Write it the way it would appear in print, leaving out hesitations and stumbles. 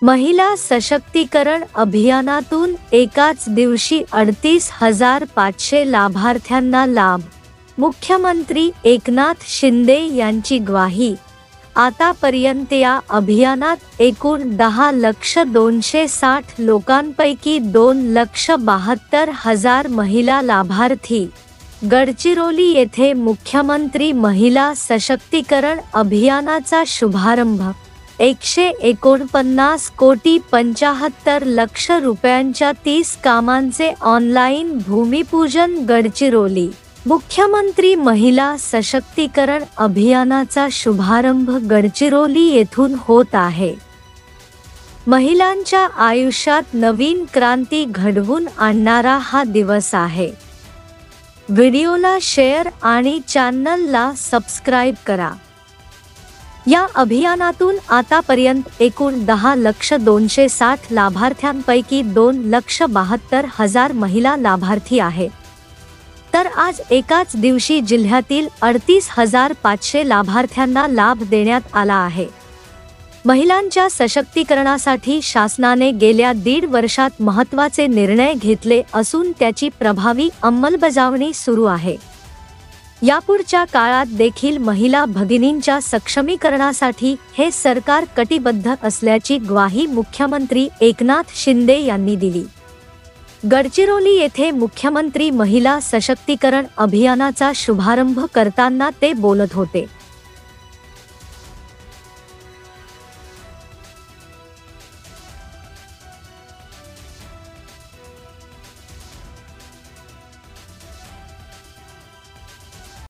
महिला सशक्तीकरण अभियानातून एकाच दिवशी 38,500 लाभार्थ्यांना लाभ. मुख्यमंत्री एकनाथ शिंदे यांची ग्वाही. आतापर्यंत या अभियानात एकूण 10,260 लोकांपैकी 2,72,000 महिला लाभार्थी. गडचिरोली येथे मुख्यमंत्री महिला सशक्तीकरण अभियानाचा शुभारंभ. 149 कोटी 75 लक्ष रुपयांच्या 30 कामांचे ऑनलाईन भूमिपूजन. गडचिरोली. मुख्यमंत्री महिला सशक्तीकरण अभियानाचा शुभारंभ गडचिरोली येथून होत आहे. महिलांच्या आयुष्यात नवीन क्रांती घडवून आणणारा हा दिवस आहे. व्हिडिओला शेअर आणि चॅनलला सबस्क्राईब करा. या अभियानातून आतापर्यंत एकूण 10,260 लाभार्थ्यांपैकी 2,72,000 महिला लाभार्थी आहेत. तर आज एकाच दिवशी जिल्ह्यातील 38,500 लाभार्थ्यांना लाभ देण्यात आला आहे. महिलांच्या सशक्तीकरणासाठी शासनाने गेल्या 1.5 वर्षात महत्त्वाचे निर्णय घेतले असून त्याची प्रभावी अंमलबजावणी सुरू आहे. यापुढच्या काळात देखील महिला भगिनींच्या सक्षमीकरणासाठी हे सरकार कटिबद्ध असल्याची ग्वाही मुख्यमंत्री एकनाथ शिंदे यांनी दिली. गडचिरोली येथे मुख्यमंत्री महिला सशक्तीकरण अभियानाचा शुभारंभ करताना ते बोलत होते.